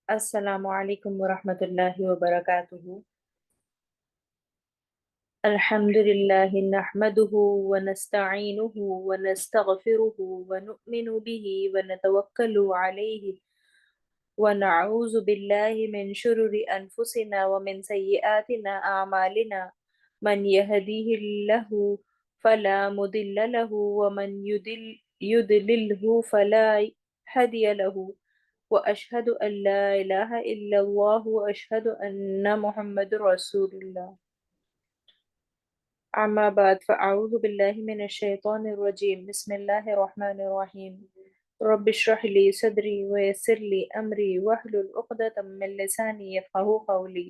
السلام علیکم ورحمۃ اللہ وبرکاتہ۔ الحمد للہ نحمده ونستعینه ونستغفره ونؤمن به ونتوکل علیہ ونعوذ باللہ من شرور انفسنا ومن سیئات اعمالنا من يهديه اللہ فلا مضل له ومن يضلله فلا هادي له وأشهد أن لا إله إلا الله وأشهد أن محمد رسول الله أما بعد فأعوذ بالله من الشيطان الرجيم بسم الله الرحمن الرحيم رب اشرح لي صدري ويسر لي أمري واحلل عقدة من لساني يفقهوا قولي۔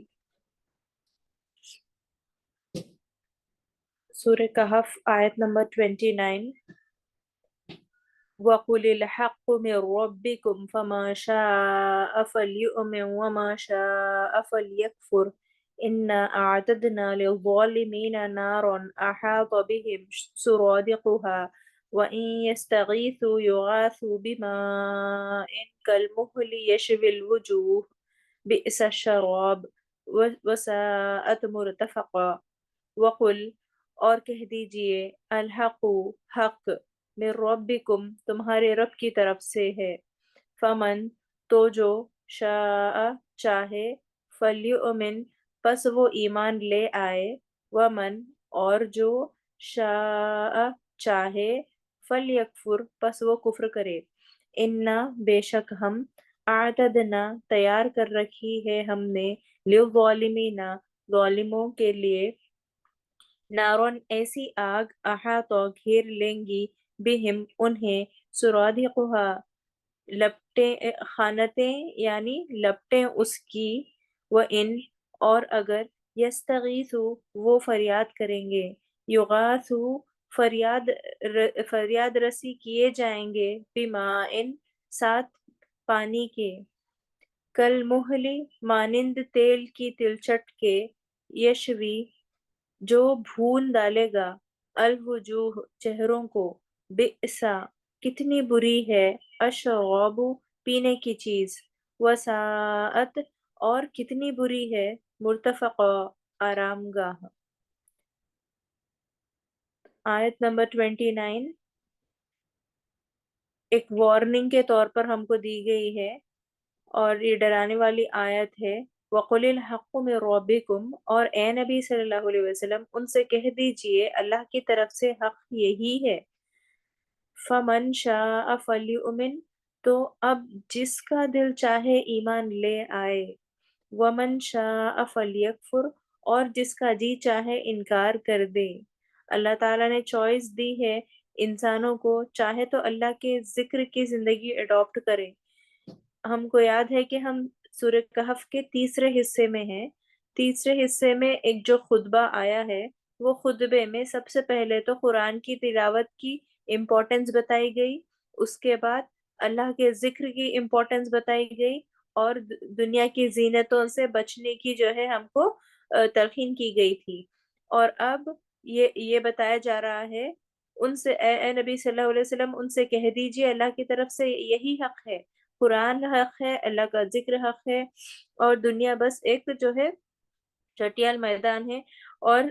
سورہ کہف آیت نمبر 29۔ وَقُلِ الْحَقُّ مِنْ رَبِّكُمْ فَمَا شَاءَ فَلْيُؤْمِنْ وَمَا شَاءَ فَلْيَكْفُرْ إِنَّا أَعْتَدْنَا لِلظَّالِمِينَ نَارًا أَحَاطَ بِهِمْ سُرَادِقُهَا وَإِنْ يَسْتَغِيثُوا يُغَاثُوا بِمَاءٍ كَالْمُهْلِ يَشْوِي الْوُجُوهَ بِئْسَ الشَّرَابُ وَسَاءَتْ مُرْتَفَقًا۔ وَقُلْ اور کہہ دیجئے الحق حق من ربکم تمہارے رب کی طرف سے ہے، فمن تو جو شاء چاہے فلیؤمن پس وہ ایمان لے آئے، ومن اور جو شاء چاہے فلیکفر پس وہ کفر کرے۔ انا بے شک ہم اعتدنا تیار کر رکھی ہے ہم نے للظالمین ظالموں کے لیے نارون ایسی آگ احاطہ گھیر لیں گی بہم انہیں سرادقها لپٹیں خانتیں یعنی لپٹیں اس کی وَإِن اور اگر یستغیثوا وہ فریاد کریں گے یغاثوا فریاد رسی کیے جائیں گے بماء ساتھ پانی کے کالمہل مانند تیل کی تلچٹ کے یشوی جو بھون ڈالے گا الوجوہ چہروں کو بئسا کتنی بری ہے الشراب پینے کی چیز وساءت اور کتنی بری ہے مرتفقہ آرام گاہ۔ آیت نمبر 29 ایک وارننگ کے طور پر ہم کو دی گئی ہے اور یہ ڈرانے والی آیت ہے۔ وَقُلِ الْحَقُّ مِنْ رَبِّكُمْ اور اے نبی صلی اللہ علیہ وسلم ان سے کہہ دیجئے اللہ کی طرف سے حق یہی ہے۔ فَمَنْ شَاءَ فَلْيُؤْمِنْ تو اب جس کا دل چاہے ایمان لے آئے، وَمَنْ شَاءَ فَلْيَكْفُرْ اور جس کا جی چاہے انکار کر دے۔ اللہ تعالیٰ نے چوائس دی ہے انسانوں کو، چاہے تو اللہ کے ذکر کی زندگی اڈاپٹ کرے۔ ہم کو یاد ہے کہ ہم سورہ کہف کے تیسرے حصے میں ہیں۔ تیسرے حصے میں ایک جو خطبہ آیا ہے وہ خطبے میں سب سے پہلے تو قرآن کی تلاوت کی امپورٹنس بتائی گئی، اس کے بعد اللہ کے ذکر کی امپورٹنس بتائی گئی اور دنیا کی زینتوں سے بچنے کی جو ہے ہم کو تلقین کی گئی تھی۔ اور اب یہ بتایا جا رہا ہے ان سے اے نبی صلی اللہ علیہ وسلم ان سے کہہ دیجئے اللہ کی طرف سے یہی حق ہے، قرآن حق ہے، اللہ کا ذکر حق ہے، اور دنیا بس ایک جو ہے چٹیال میدان ہے اور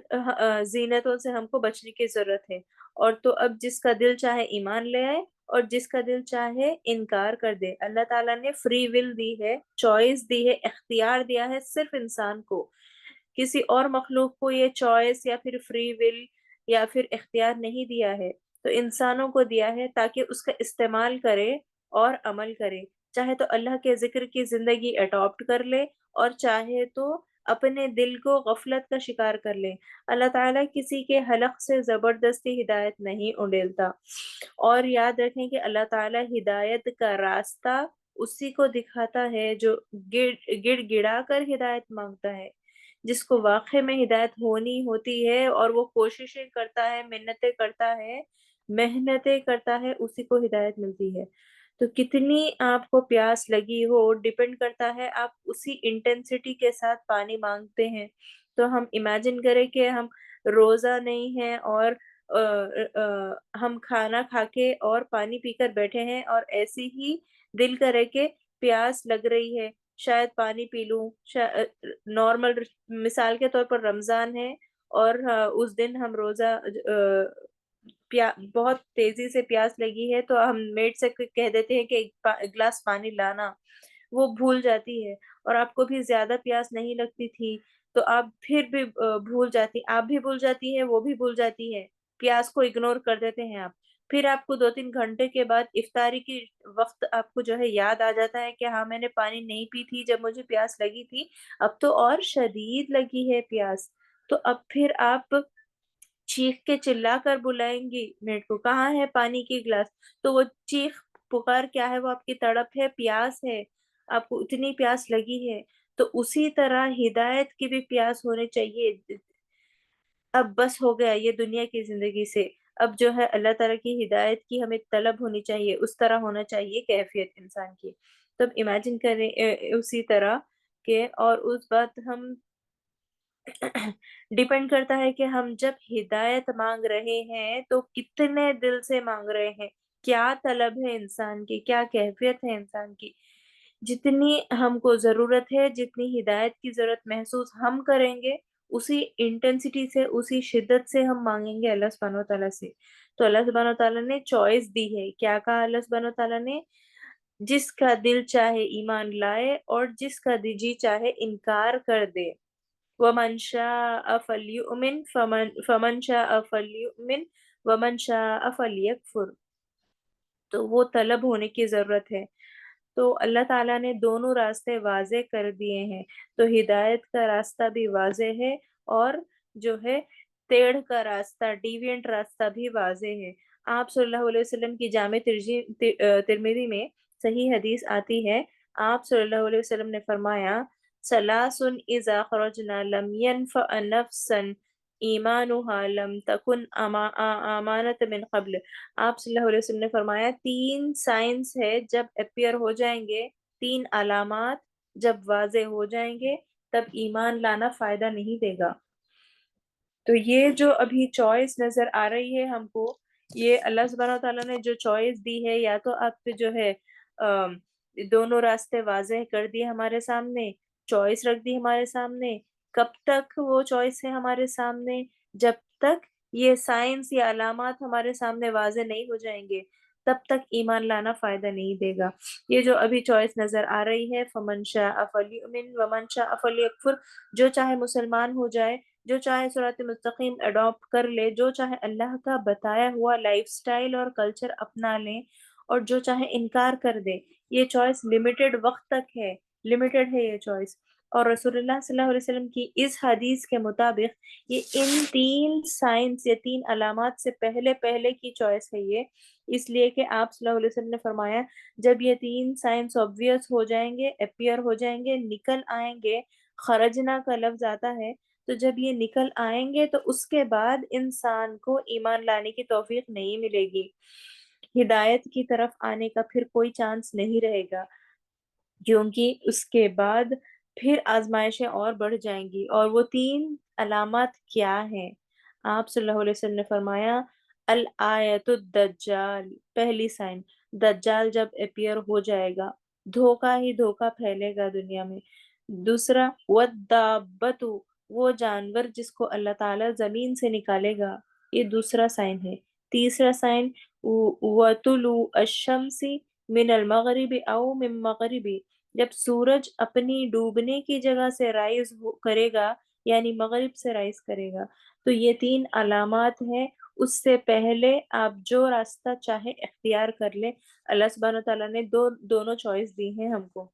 زینتوں سے ہم کو بچنے کی ضرورت ہے۔ اور تو اب جس کا دل چاہے ایمان لے آئے اور جس کا دل چاہے انکار کر دے۔ اللہ تعالیٰ نے فری ول دی ہے، چوائس دی ہے، اختیار دیا ہے صرف انسان کو، کسی اور مخلوق کو یہ چوائس یا پھر فری ول یا پھر اختیار نہیں دیا ہے، تو انسانوں کو دیا ہے تاکہ اس کا استعمال کرے اور عمل کرے، چاہے تو اللہ کے ذکر کی زندگی اڈاپٹ کر لے اور چاہے تو اپنے دل کو غفلت کا شکار کر لے۔ اللہ تعالیٰ کسی کے حلق سے زبردستی ہدایت نہیں انڈیلتا، اور یاد رکھیں کہ اللہ تعالیٰ ہدایت کا راستہ اسی کو دکھاتا ہے جو گڑ گڑا کر ہدایت مانگتا ہے، جس کو واقع میں ہدایت ہونی ہوتی ہے اور وہ کوششیں کرتا ہے، محنتیں کرتا ہے، اسی کو ہدایت ملتی ہے۔ تو کتنی آپ کو پیاس لگی ہو ڈیپینڈ کرتا ہے آپ اسی انٹینسٹی کے ساتھ پانی مانگتے ہیں۔ تو ہم امیجن کریں کہ ہم روزہ نہیں ہیں اور ہم کھانا کھا کے اور پانی پی کر بیٹھے ہیں اور ایسی ہی دل کرے کہ پیاس لگ رہی ہے شاید پانی پی لوں، نارمل مثال کے طور پر رمضان ہے اور اس دن ہم روزہ بہت تیزی سے پیاس لگی ہے تو ہم میڈ سے کہہ دیتے ہیں کہ ایک گلاس پانی لانا، وہ بھول جاتی ہے، اور آپ کو بھی زیادہ پیاس نہیں لگتی تھی تو آپ پھر بھی بھول جاتی، آپ بھی بھول جاتی ہے، وہ بھی بھول جاتی ہے، پیاس کو اگنور کر دیتے ہیں آپ، پھر آپ کو 2-3 گھنٹے کے بعد افطاری کی وقت آپ کو جو ہے یاد آ جاتا ہے کہ ہاں میں نے پانی نہیں پی تھی جب مجھے پیاس لگی تھی، اب تو اور شدید لگی ہے پیاس، تو اب پھر آپ چیخ کے چلا کر بلائیں گی میڈ کو، کہاں ہے پانی کی گلاس؟ تو وہ چیخ پکار کیا ہے؟ وہ آپ کی تڑپ ہے، پیاس ہے، آپ کو اتنی پیاس لگی ہے، تو اسی طرح ہدایت کی بھی پیاس ہونی چاہیے۔ اب بس ہو گیا یہ دنیا کی زندگی سے، اب جو ہے اللہ تعالیٰ کی ہدایت کی ہمیں طلب ہونی چاہیے، اس طرح ہونا چاہیے کیفیت انسان کی۔ تب امیجن کریں اسی طرح کہ اور اس بات ہم ڈیپینڈ کرتا ہے کہ ہم جب ہدایت مانگ رہے ہیں تو کتنے دل سے مانگ رہے ہیں، کیا طلب ہے انسان کی، کیا کیفیت ہے انسان کی۔ جتنی ہم کو ضرورت ہے، جتنی ہدایت کی ضرورت محسوس ہم کریں گے، اسی انٹینسٹی سے، اسی شدت سے ہم مانگیں گے اللہ سبحانہ وتعالیٰ سے۔ تو اللہ سبحانہ وتعالیٰ نے چوائس دی ہے، کیا کہا اللہ سبحانہ وتعالیٰ نے؟ جس کا دل چاہے ایمان لائے اور جس کا جی چاہے انکار کر دے۔ وَمَن شَاءَ فَلْيُؤْمِنْ فَمَن شَاءَ فَلْيُؤْمِنْ وَمَن شَاءَ فَلْيَكْفُرْ۔ تو وہ طلب ہونے کی ضرورت ہے۔ تو اللہ تعالیٰ نے دونوں راستے واضح کر دیے ہیں، تو ہدایت کا راستہ بھی واضح ہے اور جو ہے ٹیڑھ کا راستہ، ڈیوینٹ راستہ بھی واضح ہے۔ آپ صلی اللہ علیہ وسلم کی جامع ترمذی میں صحیح حدیث آتی ہے، آپ صلی اللہ علیہ وسلم نے فرمایا ثلاث اذا خرجنا لم ينفع نفسا ایمانها لم تکن امانت من قبل۔ آپ صلی اللہ علیہ وسلم نے فرمایا 3 سائنس ہے جب اپیئر ہو جائیں گے، 3 علامات جب واضح ہو جائیں گے تب ایمان لانا فائدہ نہیں دے گا۔ تو یہ جو ابھی چوائس نظر آ رہی ہے ہم کو، یہ اللہ سبحانہ تعالیٰ نے جو چوائس دی ہے، یا تو آپ پہ جو ہے دونوں راستے واضح کر دیے ہمارے سامنے، چوائس رکھ دی ہمارے سامنے۔ کب تک وہ چوائس ہے ہمارے سامنے؟ جب تک یہ سائنس یا علامات ہمارے سامنے واضح نہیں ہو جائیں گے تب تک ایمان لانا فائدہ نہیں دے گا۔ یہ جو ابھی چوائس نظر آ رہی ہے فمن شاء فلیؤمن ومن شاء فلیکفر، جو چاہے مسلمان ہو جائے، جو چاہے صراط مستقیم اڈاپٹ کر لے، جو چاہے اللہ کا بتایا ہوا لائف سٹائل اور کلچر اپنا لیں، اور جو چاہے انکار کر دے۔ یہ چوائس لمیٹڈ وقت تک ہے، لمیٹڈ ہے یہ چوائس۔ اور رسول اللہ صلی اللہ علیہ وسلم کی اس حدیث کے مطابق یہ ان 3 سائنس یا 3 علامات سے پہلے پہلے کی چوائس ہے یہ، اس لیے کہ آپ صلی اللہ علیہ وسلم نے فرمایا جب یہ 3 سائنس obvious ہو جائیں گے، اپیئر ہو جائیں گے، نکل آئیں گے، خرجنا کا لفظ آتا ہے، تو جب یہ نکل آئیں گے تو اس کے بعد انسان کو ایمان لانے کی توفیق نہیں ملے گی، ہدایت کی طرف آنے کا پھر کوئی چانس نہیں رہے گا، کیونکہ اس کے بعد پھر آزمائشیں اور بڑھ جائیں گی۔ اور وہ 3 علامات کیا ہیں؟ آپ صلی اللہ علیہ وسلم نے فرمایا الآیت الدجال، پہلی سائن، دجال جب اپیئر ہو جائے گا، دھوکہ ہی دھوکہ پھیلے گا دنیا میں۔ دوسرا والدابت، وہ جانور جس کو اللہ تعالیٰ زمین سے نکالے گا، یہ دوسرا سائن ہے۔ تیسرا سائن وطلوع الشمس من المغرب او من مغربی، جب سورج اپنی ڈوبنے کی جگہ سے رائز کرے گا، یعنی مغرب سے رائز کرے گا، تو یہ 3 علامات ہیں۔ اس سے پہلے آپ جو راستہ چاہے اختیار کر لیں، اللہ سبحانہ تعالیٰ نے دونوں چوائس دی ہیں ہم کو۔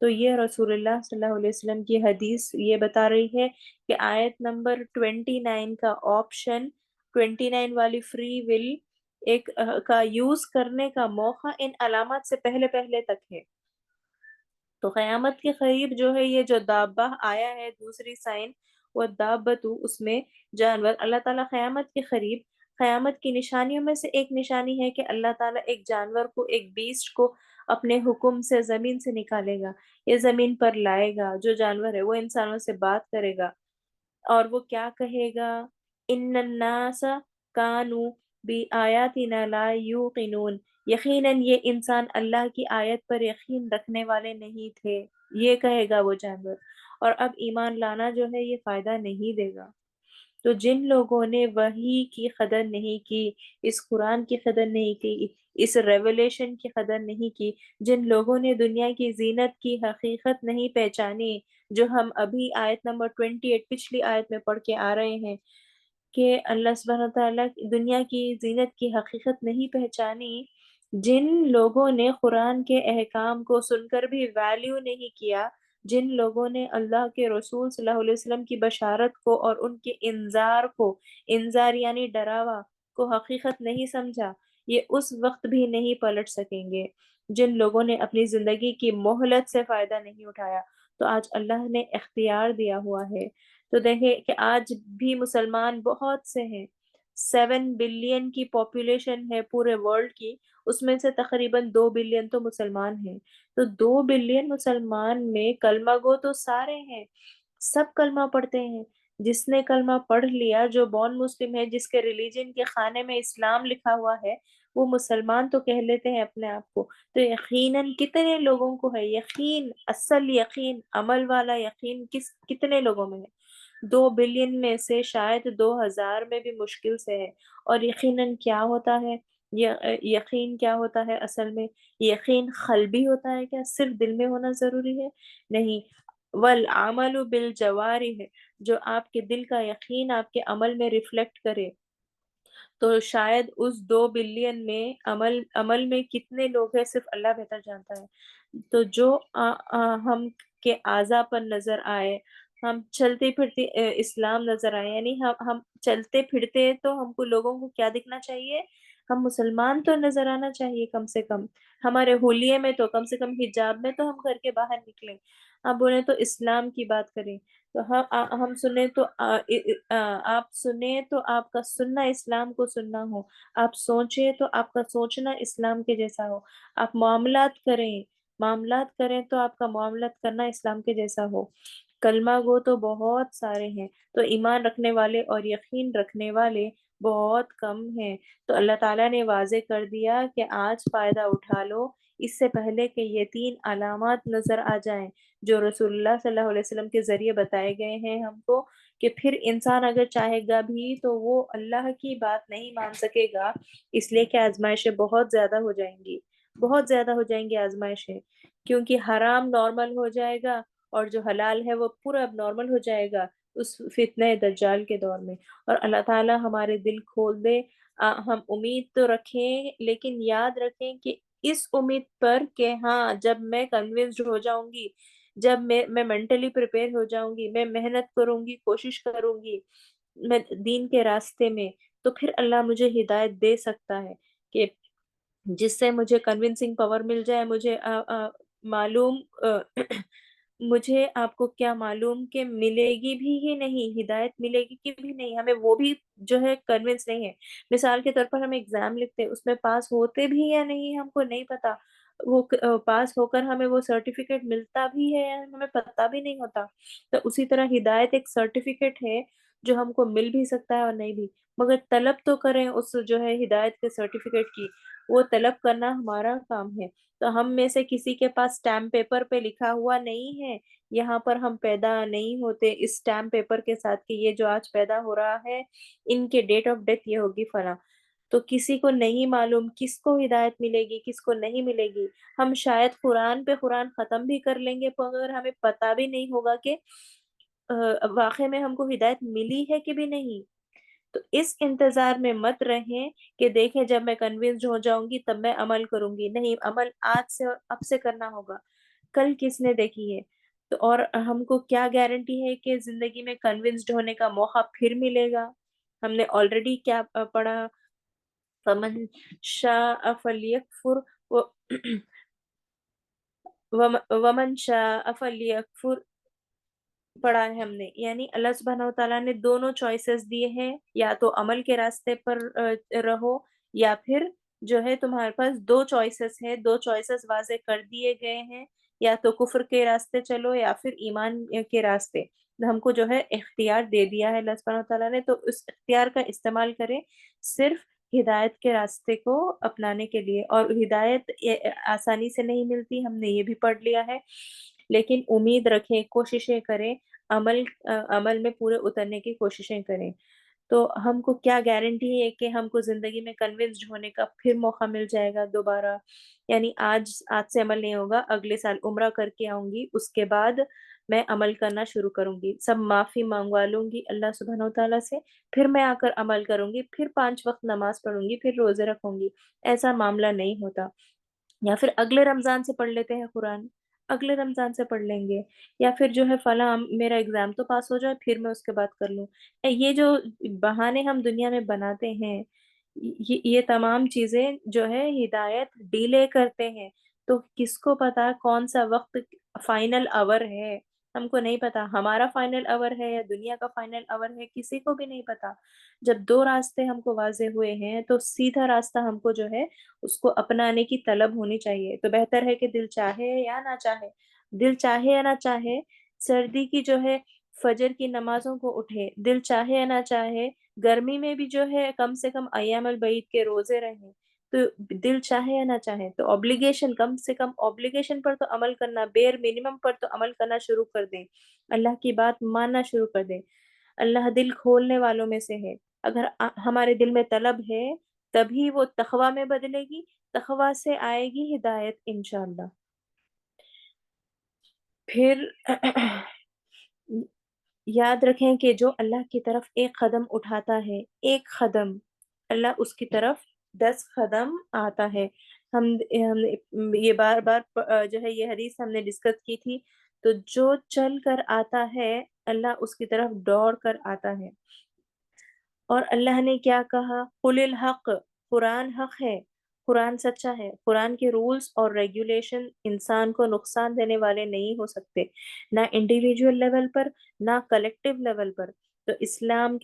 تو یہ رسول اللہ صلی اللہ علیہ وسلم کی حدیث یہ بتا رہی ہے کہ آیت نمبر 29 کا آپشن، 29 والی فری ول ایک کا یوز کرنے کا موقع ان علامات سے پہلے پہلے تک ہے۔ تو قیامت کے قریب جو ہے یہ جو دابہ آیا ہے دوسری سائن، وہ دابتو، اس میں جانور، اللہ تعالیٰ قیامت کے قریب، قیامت کی نشانیوں میں سے ایک نشانی ہے کہ اللہ تعالیٰ ایک جانور کو، ایک بیسٹ کو اپنے حکم سے زمین سے نکالے گا، یہ زمین پر لائے گا۔ جو جانور ہے وہ انسانوں سے بات کرے گا، اور وہ کیا کہے گا؟ ان الناس کانوا بآیاتنا لا یوقنون، یقیناً یہ انسان اللہ کی آیت پر یقین رکھنے والے نہیں تھے۔ یہ کہے گا وہ جانور۔ اور اب ایمان لانا جو ہے یہ فائدہ نہیں دے گا۔ تو جن لوگوں نے وحی کی قدر نہیں کی، اس قرآن کی قدر نہیں کی، اس ریولیشن کی قدر نہیں کی، جن لوگوں نے دنیا کی زینت کی حقیقت نہیں پہچانی، جو ہم ابھی آیت نمبر 28 پچھلی آیت میں پڑھ کے آ رہے ہیں کہ اللہ سبحانہ تعالیٰ دنیا کی زینت کی حقیقت نہیں پہچانی، جن لوگوں نے قرآن کے احکام کو سن کر بھی ویلیو نہیں کیا، جن لوگوں نے اللہ کے رسول صلی اللہ علیہ وسلم کی بشارت کو اور ان کے انذار کو، انذار یعنی ڈراوا کو حقیقت نہیں سمجھا، یہ اس وقت بھی نہیں پلٹ سکیں گے۔ جن لوگوں نے اپنی زندگی کی مہلت سے فائدہ نہیں اٹھایا، تو آج اللہ نے اختیار دیا ہوا ہے۔ تو دیکھیں کہ آج بھی مسلمان بہت سے ہیں، 7 بلین کی پاپولیشن ہے پورے ورلڈ کی، اس میں سے تقریباً 2 بلین تو مسلمان ہیں۔ تو 2 بلین مسلمان میں کلمہ گو تو سارے ہیں، سب کلمہ پڑھتے ہیں۔ جس نے کلمہ پڑھ لیا، جو بون مسلم ہے، جس کے ریلیجن کے خانے میں اسلام لکھا ہوا ہے، وہ مسلمان تو کہہ لیتے ہیں اپنے آپ کو۔ تو یقیناً کتنے لوگوں کو ہے یقین، اصل یقین، عمل والا یقین کتنے لوگوں میں ہے؟ 2 بلین میں سے شاید 2000 میں بھی مشکل سے ہے۔ اور یقیناً کیا ہوتا ہے، یقین کیا ہوتا ہے اصل میں؟ یقین قلبی ہوتا ہے کیا؟ صرف دل میں ہونا ضروری ہے؟ نہیں، والعمل بالجوارح، جو آپ کے دل کا یقین آپ کے عمل میں ریفلیکٹ کرے۔ تو شاید اس 2 بلین میں عمل میں کتنے لوگ ہیں صرف اللہ بہتر جانتا ہے۔ تو جو ہم کے اعضاء پر نظر آئے، ہم چلتے پھرتے اسلام نظر آئے، یعنی ہم چلتے پھرتے تو ہم کو لوگوں کو کیا دکھنا چاہیے؟ ہم مسلمان تو نظر آنا چاہیے کم سے کم، ہمارے ہولیے میں تو کم سے کم حجاب میں تو ہم گھر کے باہر نکلیں۔ آپ بولیں تو اسلام کی بات کریں تو ہم سنیں تو آپ سنیں تو آپ کا سننا اسلام کو سننا ہو، آپ سوچیں تو آپ کا سوچنا اسلام کے جیسا ہو، آپ معاملات کریں تو آپ کا معاملات کرنا اسلام کے جیسا ہو۔ کلمہ گو تو بہت سارے ہیں، تو ایمان رکھنے والے اور یقین رکھنے والے بہت کم ہیں۔ تو اللہ تعالیٰ نے واضح کر دیا کہ آج فائدہ اٹھا لو، اس سے پہلے کہ یہ 3 علامات نظر آ جائیں جو رسول اللہ صلی اللہ علیہ وسلم کے ذریعے بتائے گئے ہیں ہم کو، کہ پھر انسان اگر چاہے گا بھی تو وہ اللہ کی بات نہیں مان سکے گا، اس لیے کہ آزمائشیں بہت زیادہ ہو جائیں گی، بہت زیادہ ہو جائیں گی آزمائشیں، کیونکہ حرام نارمل ہو جائے گا اور جو حلال ہے وہ پورا اب نارمل ہو جائے گا اس فتنہ دجال کے دور میں۔ اور اللہ تعالی ہمارے دل کھول دے، ہم امید تو رکھیں لیکن یاد رکھیں کہ اس امید پر کہ ہاں جب میں کنونسڈ ہو جاؤں گی، جب میں مینٹلی پریپیئر ہو جاؤں گی، میں محنت کروں گی، کوشش کروں گی میں دین کے راستے میں، تو پھر اللہ مجھے ہدایت دے سکتا ہے کہ جس سے مجھے کنونسنگ پاور مل جائے۔ مجھے معلوم مجھے آپ کو کیا معلوم کہ ملے گی بھی ہی نہیں، ہدایت ملے گی کہ بھی نہیں، ہمیں وہ بھی جو ہے کنونس نہیں ہے۔ مثال کے طور پر ہم ایگزام لکھتے ہیں، اس میں پاس ہوتے بھی یا نہیں ہم کو نہیں پتا، وہ پاس ہو کر ہمیں وہ سرٹیفکیٹ ملتا بھی ہے یا ہمیں پتا بھی نہیں ہوتا۔ تو اسی طرح ہدایت ایک سرٹیفکیٹ ہے جو ہم کو مل بھی سکتا ہے اور نہیں بھی، مگر طلب تو کریں اس جو ہے ہدایت کے سرٹیفکیٹ کی، وہ طلب کرنا ہمارا کام ہے۔ تو ہم میں سے کسی کے پاس اسٹیمپ پیپر پہ لکھا ہوا نہیں ہے، یہاں پر ہم پیدا نہیں ہوتے اس اسٹیمپ پیپر کے ساتھ کہ یہ جو آج پیدا ہو رہا ہے ان کے ڈیٹ آف ڈیتھ یہ ہوگی فلاں۔ تو کسی کو نہیں معلوم کس کو ہدایت ملے گی کس کو نہیں ملے گی۔ ہم شاید قرآن پہ قرآن ختم بھی کر لیں گے مگر ہمیں پتا بھی نہیں ہوگا کہ واقع میں ہم کو ہدایت ملی ہے کہ بھی نہیں۔ تو اس انتظار میں مت رہیں کہ دیکھیں جب میں کنونسڈ ہو جاؤں گی تب میں عمل کروں گی، نہیں، عمل آج سے اب سے کرنا ہوگا، کل کس نے دیکھی ہے؟ تو اور ہم کو کیا گارنٹی ہے کہ زندگی میں کنونسڈ ہونے کا موقع پھر ملے گا؟ ہم نے آلریڈی کیا پڑھا؟ فمن شاء فلیکفر ومن شاء فلیکفر پڑھا ہے ہم نے، یعنی اللہ سبحانہ و تعالیٰ نے دونوں چوائسز دیے ہیں، یا تو عمل کے راستے پر رہو، یا پھر جو ہے تمہارے پاس 2 چوائسز ہیں، 2 چوائسز واضح کر دیے گئے ہیں، یا تو کفر کے راستے چلو یا پھر ایمان کے راستے۔ ہم کو جو ہے اختیار دے دیا ہے اللہ سبحانہ و تعالیٰ نے، تو اس اختیار کا استعمال کریں صرف ہدایت کے راستے کو اپنانے کے لیے۔ اور ہدایت آسانی سے نہیں ملتی، ہم نے یہ بھی پڑھ لیا ہے لیکن امید رکھیں، کوششیں کریں، عمل میں پورے اترنے کی کوششیں کریں۔ تو ہم کو کیا گارنٹی ہے کہ ہم کو زندگی میں کنونسڈ ہونے کا پھر موقع مل جائے گا دوبارہ؟ یعنی آج سے عمل نہیں ہوگا، اگلے سال عمرہ کر کے آؤں گی، اس کے بعد میں عمل کرنا شروع کروں گی، سب معافی مانگوا لوں گی اللہ سبحانہ و تعالیٰ سے، پھر میں آ کر عمل کروں گی، پھر 5 وقت نماز پڑھوں گی، پھر روزے رکھوں گی۔ ایسا معاملہ نہیں ہوتا۔ یا پھر اگلے رمضان سے پڑھ لیتے ہیں قرآن، اگلے رمضان سے پڑھ لیں گے، یا پھر جو ہے فلاں میرا ایگزام تو پاس ہو جائے پھر میں اس کے بعد کر لوں۔ یہ جو بہانے ہم دنیا میں بناتے ہیں، یہ تمام چیزیں جو ہے ہدایت ڈیلے کرتے ہیں۔ تو کس کو پتا کون سا وقت فائنل آور ہے؟ ہم کو نہیں پتا ہمارا فائنل آور ہے یا دنیا کا فائنل آور ہے، کسی کو بھی نہیں پتا۔ جب دو راستے ہم کو واضح ہوئے ہیں تو سیدھا راستہ ہم کو جو ہے اس کو اپنانے کی طلب ہونی چاہیے۔ تو بہتر ہے کہ دل چاہے یا نہ چاہے، دل چاہے یا نہ چاہے، سردی کی جو ہے فجر کی نمازوں کو اٹھے، دل چاہے یا نہ چاہے، گرمی میں بھی جو ہے کم سے کم ایام البعید کے روزے رہیں، تو دل چاہے یا نہ چاہے تو obligation، کم سے کم obligation پر تو عمل کرنا، بیر منیمم پر تو عمل کرنا شروع کر دیں، اللہ کی بات ماننا شروع کر دیں۔ اللہ دل کھولنے والوں میں سے ہے۔ اگر ہمارے دل میں طلب ہے تبھی وہ تقوی میں بدلے گی، تقوی سے آئے گی ہدایت انشاءاللہ۔ پھر یاد رکھیں کہ جو اللہ کی طرف ایک قدم اٹھاتا ہے، ایک قدم، اللہ اس کی طرف 10 قدم آتا ہے۔ ہم یہ بار بار جو ہے یہ حدیث ہم نے ڈسکس کی تھی۔ تو جو چل کر آتا ہے اللہ اس کی طرف دوڑ کر آتا ہے۔ اور اللہ نے کیا کہا؟ قل الحق، قرآن حق ہے، قرآن سچا ہے، قرآن کے رولز اور ریگولیشن انسان کو نقصان دینے والے نہیں ہو سکتے، نہ انڈیویجول لیول پر، نہ کلیکٹیو لیول پر۔ تو اسلام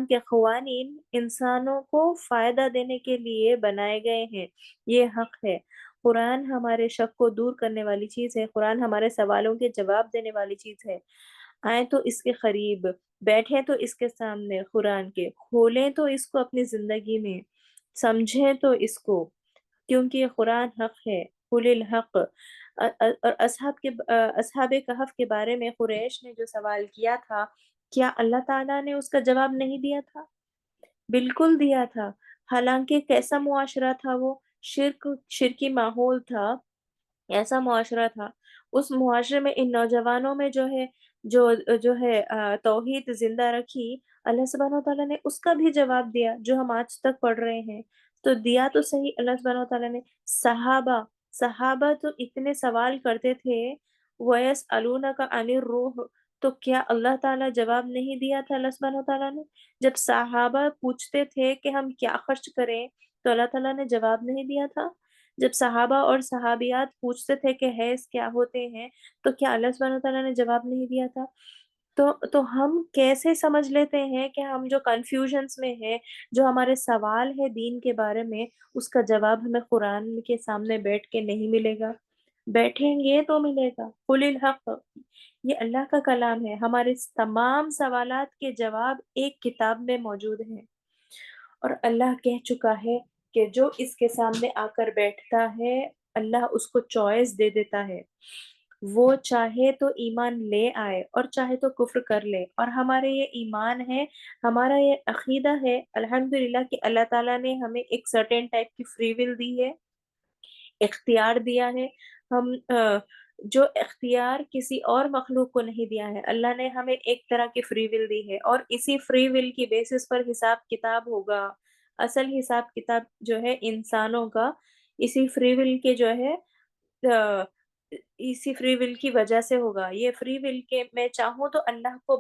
کے قوانین انسانوں کو فائدہ دینے کے لیے بنائے گئے ہیں، یہ حق ہے۔ قرآن ہمارے شک کو دور کرنے والی چیز ہے، قرآن ہمارے سوالوں کے جواب دینے والی چیز ہے۔ آئیں تو اس کے قریب، بیٹھیں تو اس کے سامنے، قرآن کے کھولیں تو اس کو اپنی زندگی میں، سمجھیں تو اس کو، کیونکہ یہ قرآن حق ہے۔ قل الحق۔ اور اصحاب کہف کے بارے میں قریش نے جو سوال کیا تھا، کیا اللہ تعالیٰ نے اس کا جواب نہیں دیا تھا؟ بالکل دیا تھا۔ حالانکہ کیسا معاشرہ تھا وہ؟ شرکی ماحول تھا، ایسا معاشرہ تھا۔ اس معاشرے میں ان نوجوانوں میں جو ہے توحید زندہ رکھی، اللہ سبحانہ وتعالیٰ نے اس کا بھی جواب دیا جو ہم آج تک پڑھ رہے ہیں۔ تو دیا تو صحیح اللہ سبحانہ وتعالیٰ نے۔ صحابہ تو اتنے سوال کرتے تھے، وَيَسْأَلُونَكَ عَنِ الرُّوحِ، تو کیا اللہ تعالیٰ جواب نہیں دیا تھا اللہ سبحانہ وتعالیٰ نے؟ جب صحابہ پوچھتے تھے کہ ہم کیا خرچ کریں تو اللہ تعالیٰ نے جواب نہیں دیا تھا؟ جب صحابہ اور صحابیات پوچھتے تھے کہ حیض کیا ہوتے ہیں تو کیا اللہ سبحانہ وتعالیٰ نے جواب نہیں دیا تھا؟ تو ہم کیسے سمجھ لیتے ہیں کہ ہم جو کنفیوژنس میں ہیں، جو ہمارے سوال ہے دین کے بارے میں، اس کا جواب ہمیں قرآن کے سامنے بیٹھ کے نہیں ملے گا؟ بیٹھیں گے تو ملے گا۔ قل الحق، یہ اللہ کا کلام ہے، ہمارے تمام سوالات کے جواب ایک کتاب میں موجود ہیں۔ اور اللہ کہہ چکا ہے کہ جو اس کے سامنے آ کر بیٹھتا ہے اللہ اس کو چوائس دے دیتا ہے، وہ چاہے تو ایمان لے آئے اور چاہے تو کفر کر لے۔ اور ہمارے یہ ایمان ہے، ہمارا یہ عقیدہ ہے الحمدللہ کہ اللہ تعالیٰ نے ہمیں ایک سرٹین ٹائپ کی فری ول دی ہے، اختیار دیا ہے۔ ہم جو اختیار کسی اور مخلوق کو نہیں دیا ہے، اللہ نے ہمیں ایک طرح کی فری ول دی ہے، اور اسی فری ول کی بیسس پر حساب کتاب ہوگا۔ اصل حساب کتاب جو ہے انسانوں کا اسی فری ول کے جو ہے اسی فری ول کی وجہ سے ہوگا۔ یہ فری ول کے میں چاہوں تو اللہ کو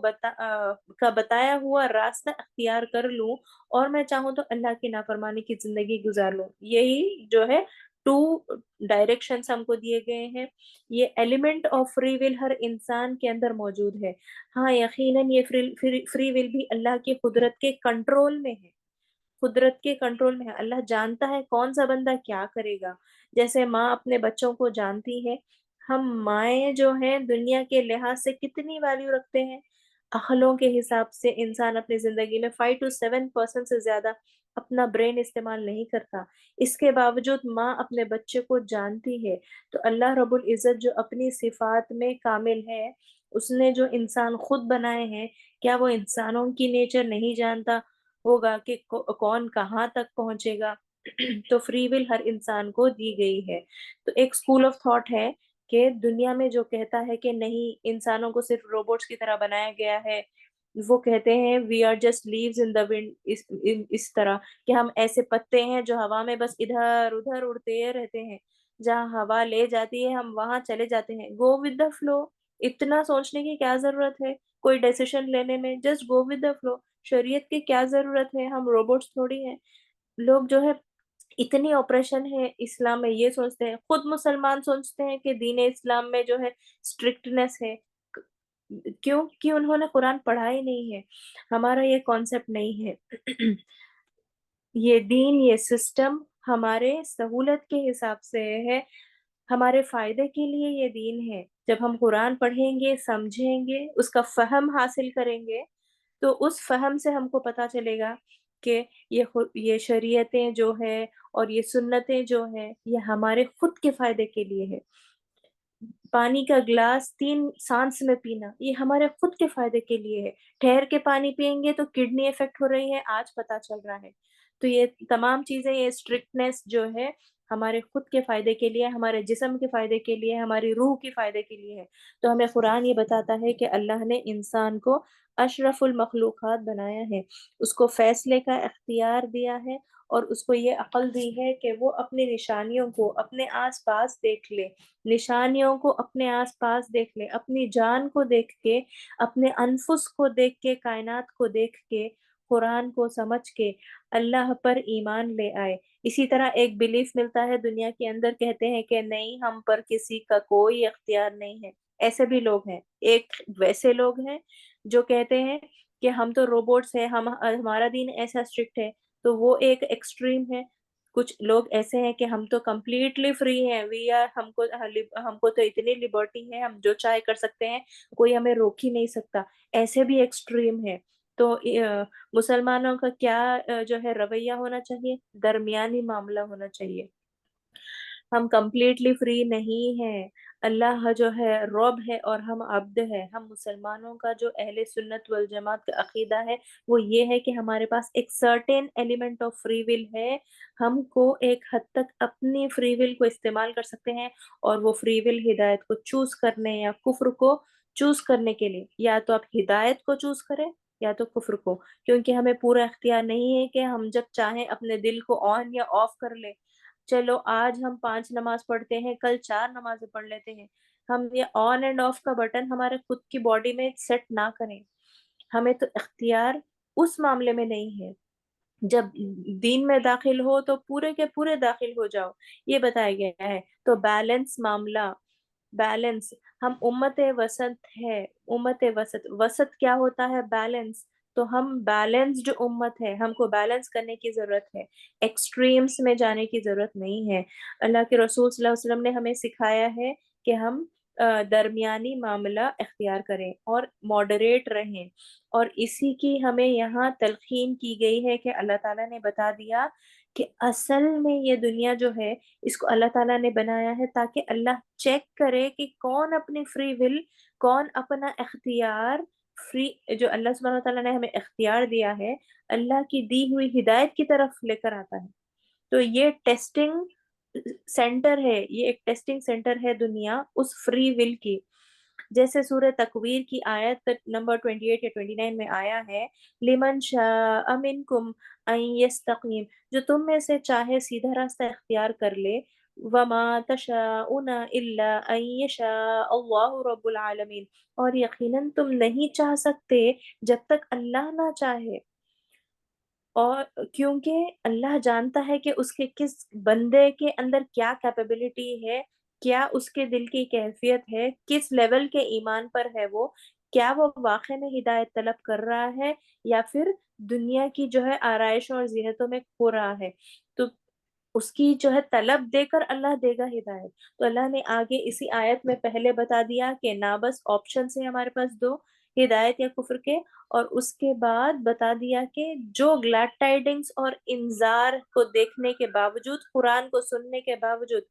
کا بتایا ہوا راستہ اختیار کر لوں، اور میں چاہوں تو اللہ کی نافرمانی کی زندگی گزار لوں۔ یہی جو ہے 2 ڈائریکشنز ہم کو دیے گئے ہیں۔ یہ ایلیمنٹ آف فری ول ہر انسان کے اندر موجود ہے۔ ہاں یقیناً یہ فری ول بھی اللہ کی قدرت کے کنٹرول میں ہے، قدرت کے کنٹرول میں ہے۔ اللہ جانتا ہے کون سا بندہ کیا کرے گا۔ جیسے ماں اپنے بچوں کو جانتی ہے، ہم مائیں جو ہیں دنیا کے لحاظ سے کتنی ویلیو رکھتے ہیں، عقلوں کے حساب سے انسان اپنی زندگی میں 5 to 7% سے زیادہ اپنا برین استعمال نہیں کرتا. اس کے باوجود ماں اپنے بچے کو جانتی ہے. تو اللہ رب العزت جو اپنی صفات میں کامل ہے، اس نے جو انسان خود بنائے ہیں، کیا وہ انسانوں کی نیچر نہیں جانتا ہوگا کہ کون کہاں تک پہنچے گا؟ تو فری ول ہر انسان کو دی گئی ہے. تو ایک اسکول آف تھاٹ ہے کہ دنیا میں جو کہتا ہے کہ نہیں انسانوں کو صرف روبوٹس کی طرح بنایا گیا ہے، وہ کہتے ہیں we are just leaves in the wind, اس طرح کہ ہم ایسے پتے ہیں جو ہوا میں بس ادھر ادھر اڑتے رہتے ہیں، جہاں ہوا لے جاتی ہے ہم وہاں چلے جاتے ہیں. Go with the flow. اتنا سوچنے کی کیا ضرورت ہے کوئی ڈیسیشن لینے میں؟ Just go with the flow. شریعت کی کیا ضرورت ہے؟ ہم روبوٹس تھوڑی ہیں. لوگ جو ہے اتنی آپریشن ہے اسلام میں، یہ سوچتے ہیں، خود مسلمان سوچتے ہیں کہ دین اسلام میں جو ہے اسٹرکٹنیس ہے. کیوں کہ انہوں نے قرآن پڑھا ہی نہیں ہے. ہمارا یہ کانسیپٹ نہیں ہے. یہ دین، یہ سسٹم ہمارے سہولت کے حساب سے ہے، ہمارے فائدے کے لیے یہ دین ہے. جب ہم قرآن پڑھیں گے، سمجھیں گے، اس کا فہم حاصل کریں گے، تو اس فہم سے ہم کو پتا چلے گا کہ یہ شریعتیں جو ہے اور یہ سنتیں جو ہیں یہ ہمارے خود کے فائدے کے لیے ہے. پانی کا گلاس 3 سانس میں پینا یہ ہمارے خود کے فائدے کے لیے ہے. ٹھہر کے پانی پئیں گے تو کڈنی افیکٹ ہو رہی ہے، آج پتا چل رہا ہے. تو یہ تمام چیزیں، یہ اسٹرکٹنیس جو ہے ہمارے خود کے فائدے کے لیے، ہمارے جسم کے فائدے کے لیے، ہماری روح کے فائدے کے لیے ہے. تو ہمیں قرآن یہ بتاتا ہے کہ اللہ نے انسان کو اشرف المخلوقات بنایا ہے، اس کو فیصلے کا اختیار دیا ہے، اور اس کو یہ عقل دی ہے کہ وہ اپنی نشانیوں کو اپنے آس پاس دیکھ لے. نشانیوں کو اپنے آس پاس دیکھ لے، اپنی جان کو دیکھ کے، اپنے انفس کو دیکھ کے، کائنات کو دیکھ کے، قرآن کو سمجھ کے اللہ پر ایمان لے آئے. اسی طرح ایک بلیف ملتا ہے دنیا کے اندر، کہتے ہیں کہ نہیں ہم پر کسی کا کوئی اختیار نہیں ہے. ایسے بھی لوگ ہیں. ایک ویسے لوگ ہیں جو کہتے ہیں کہ ہم تو روبوٹس ہیں، ہمارا دین ایسا اسٹرکٹ ہے. تو وہ ایک ایکسٹریم ہے. کچھ لوگ ایسے ہیں کہ ہم تو کمپلیٹلی فری ہیں، وی آر، ہم کو تو اتنی لبرٹی ہے، ہم جو چاہے کر سکتے ہیں، کوئی ہمیں روک ہی نہیں سکتا. ایسے بھی ایکسٹریم ہے. تو مسلمانوں کا کیا جو ہے رویہ ہونا چاہیے؟ درمیانی معاملہ ہونا چاہیے. ہم کمپلیٹلی فری نہیں ہیں. اللہ جو ہے رب ہے اور ہم عبد ہے. ہم مسلمانوں کا جو اہل سنت والجماعت کا عقیدہ ہے وہ یہ ہے کہ ہمارے پاس ایک certain element of free will ہے. ہم کو ایک حد تک اپنی فری ول کو استعمال کر سکتے ہیں، اور وہ فری ول ہدایت کو چوز کرنے یا کفر کو چوز کرنے کے لیے، یا تو آپ ہدایت کو چوز کریں یا تو کفر کو. کیونکہ ہمیں پورا اختیار نہیں ہے کہ ہم جب چاہیں اپنے دل کو آن یا آف کر لیں. چلو آج ہم 5 نماز پڑھتے ہیں، کل 4 نمازیں پڑھ لیتے ہیں. ہم یہ آن اینڈ آف کا بٹن ہمارے خود کی باڈی میں سیٹ نہ کریں. ہمیں تو اختیار اس معاملے میں نہیں ہے. جب دین میں داخل ہو تو پورے کے پورے داخل ہو جاؤ، یہ بتایا گیا ہے. تو بیلنس معاملہ، بیلنس. ہم امت وسط ہے. امت وسط، وسط کیا ہوتا ہے؟ بیلنس. تو ہم بیلنس جو امت ہے، ہم کو بیلنس کرنے کی ضرورت ہے، ایکسٹریمز میں جانے کی ضرورت نہیں ہے. اللہ کے رسول صلی اللہ علیہ وسلم نے ہمیں سکھایا ہے کہ ہم درمیانی معاملہ اختیار کریں اور ماڈریٹ رہیں. اور اسی کی ہمیں یہاں تلقین کی گئی ہے کہ اللہ تعالیٰ نے بتا دیا کہ اصل میں یہ دنیا جو ہے اس کو اللہ تعالیٰ نے بنایا ہے تاکہ اللہ چیک کرے کہ کون اپنی فری ول، کون اپنا اختیار، فری جو اللہ سبحانہ تعالیٰ نے ہمیں اختیار دیا ہے، اللہ کی دی ہوئی ہدایت کی طرف لے کر آتا ہے. تو یہ ٹیسٹنگ سینٹر ہے، یہ ایک ٹیسٹنگ سینٹر ہے دنیا اس فری ول کی. جیسے سورہ تکویر کی آیت نمبر 28 یا 29 میں آیا ہے، لمن شاء منکم ان یستقیم، جو تم میں سے چاہے سیدھا راستہ اختیار کر لے. وما تشاءون الا ان یشاء اللہ رب العالمین، اور یقیناً تم نہیں چاہ سکتے جب تک اللہ نہ چاہے. اور کیونکہ اللہ جانتا ہے کہ اس کے کس بندے کے اندر کیا کیپیبلٹی ہے، کیا اس کے دل کی کیفیت ہے، کس لیول کے ایمان پر ہے وہ، کیا وہ واقع میں ہدایت طلب کر رہا ہے یا پھر دنیا کی جو ہے آرائشوں اور زینتوں میں کھو رہا ہے. تو اس کی جو ہے طلب دے کر اللہ دے گا ہدایت. تو اللہ نے آگے اسی آیت میں پہلے بتا دیا کہ نہ بس آپشن سے ہمارے پاس دو، ہدایت یا کفر کے، اور اس کے بعد بتا دیا کہ جو گلیڈ ٹائڈنگز اور انذار کو دیکھنے کے باوجود، قرآن کو سننے کے باوجود،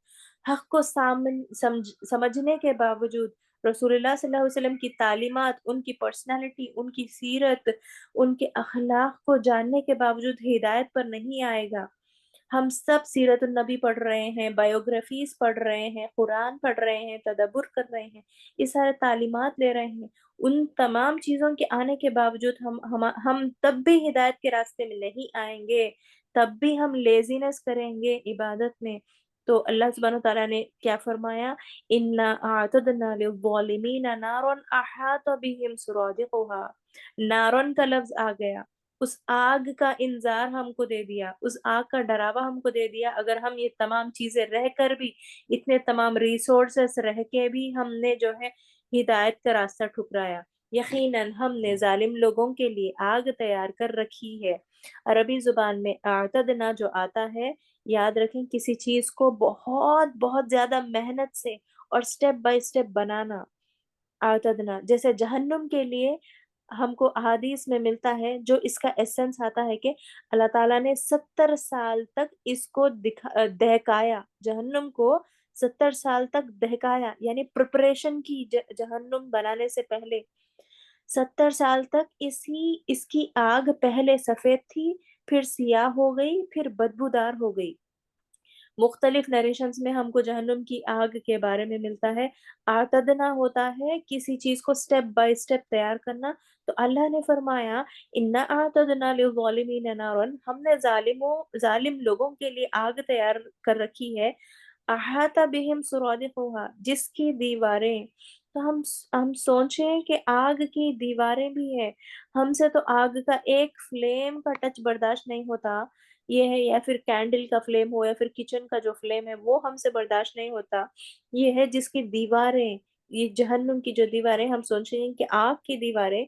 حق کو سمجھنے کے باوجود، رسول اللہ صلی اللہ علیہ وسلم کی تعلیمات، ان کی پرسنالٹی، ان کی سیرت، ان کے اخلاق کو جاننے کے باوجود ہدایت پر نہیں آئے گا۔ ہم سب سیرت النبی پڑھ رہے ہیں، بایوگرافیز پڑھ رہے ہیں، قرآن پڑھ رہے ہیں، تدبر کر رہے ہیں، یہ سارے تعلیمات لے رہے ہیں، ان تمام چیزوں کے آنے کے باوجود ہم تب بھی ہدایت کے راستے میں نہیں آئیں گے، تب بھی ہم لیزینس کریں گے عبادت میں۔ تو اللہ سبحانہ وتعالیٰ نے کیا فرمایا؟ اِنَّا أَعْتَدْنَا لِلظَّالِمِينَ نَارًا أَحَاطَ بِهِمْ سُرَادِقُهَا، نارن کا لفظ آ گیا، اس آگ کا انذار ہم کو دے دیا، اس آگ کا ڈراوا ہم کو دے دیا۔ اگر ہم یہ تمام چیزیں رہ کر بھی، اتنے تمام ریسورسز رہ کے بھی ہم نے جو ہے ہدایت کا راستہ ٹھکرایا، یقیناً ہم نے ظالم لوگوں کے لیے آگ تیار کر رکھی ہے۔ عربی زبان میں اعتدنا جو آتا ہے، یاد رکھیں کسی چیز کو بہت بہت زیادہ محنت سے اور سٹیپ بائی سٹیپ بنانا، اعتدنا۔ جیسے جہنم کے لیے ہم کو احادیث میں ملتا ہے، جو اس کا ایسنس آتا ہے کہ اللہ تعالیٰ نے 70 سال تک اس کو دہکایا، جہنم کو 70 سال تک دہکایا، یعنی پریپریشن کی جہنم بنانے سے پہلے 70 سال تک اس کی آگ پہلے سفید تھی، پھر سیاہ ہو گئی، پھر بدبودار ہو گئی۔ مختلف نریشنز میں ہم کو جہنم کی آگ کے بارے میں ملتا ہے۔ اعتدنا ہوتا ہے کسی چیز کو سٹیپ بائی سٹیپ تیار کرنا۔ تو اللہ نے فرمایا اِنَّا أَعْتَدْنَا لِلظَّالِمِينَ نَارًا، ہم نے ظالم لوگوں کے لیے آگ تیار کر رکھی ہے، أَحَاطَ بِهِمْ سُرَادِقُهَا، جس کی دیواریں، تو ہم سوچیں کہ آگ کی دیواریں بھی ہے، ہم سے تو آگ کا ایک فلیم کا ٹچ برداشت نہیں ہوتا، یہ ہے، یا پھر کینڈل کا فلیم ہو، یا پھر کچن کا جو فلیم ہے وہ ہم سے برداشت نہیں ہوتا، یہ ہے جس کی دیواریں، یہ جہنم کی جو دیواریں، ہم سوچیں گے کہ آگ کی دیواریں،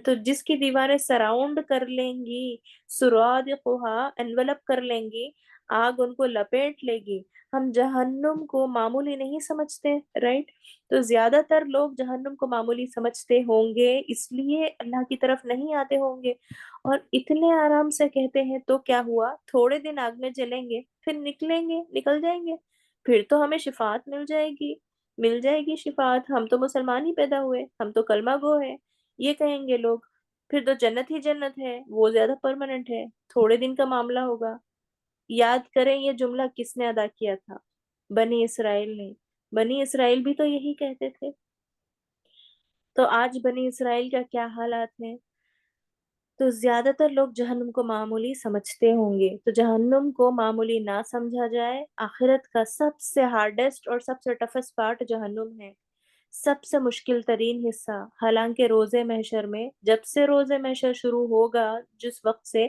تو جس کی دیواریں سراؤنڈ کر لیں گی، سرادقها انولپ کر لیں گی، آگ ان کو لپیٹ لے گی۔ ہم جہنم کو معمولی نہیں سمجھتے، رائٹ؟ تو زیادہ تر لوگ جہنم کو معمولی سمجھتے ہوں گے، اس لیے اللہ کی طرف نہیں آتے ہوں گے، اور اتنے آرام سے کہتے ہیں تو کیا ہوا، تھوڑے دن آگ میں جلیں گے، پھر نکل جائیں گے، پھر تو ہمیں شفاعت مل جائے گی شفاعت، ہم تو مسلمان ہی پیدا ہوئے، ہم تو کلمہ گو ہے، یہ کہیں گے لوگ، پھر تو جنت ہی جنت ہے، وہ زیادہ پرماننٹ ہے، تھوڑے دن کا معاملہ ہوگا۔ یاد کریں یہ جملہ کس نے ادا کیا تھا؟ بنی اسرائیل نے۔ بنی اسرائیل بھی تو یہی کہتے تھے۔ تو آج بنی اسرائیل کا کیا حالات ہیں؟ تو زیادہ تر لوگ جہنم کو معمولی سمجھتے ہوں گے، تو جہنم کو معمولی نہ سمجھا جائے۔ آخرت کا سب سے ہارڈسٹ اور سب سے ٹفسٹ پارٹ جہنم ہے، سب سے مشکل ترین حصہ۔ حالانکہ روز محشر میں، جب سے روز محشر شروع ہوگا، جس وقت سے،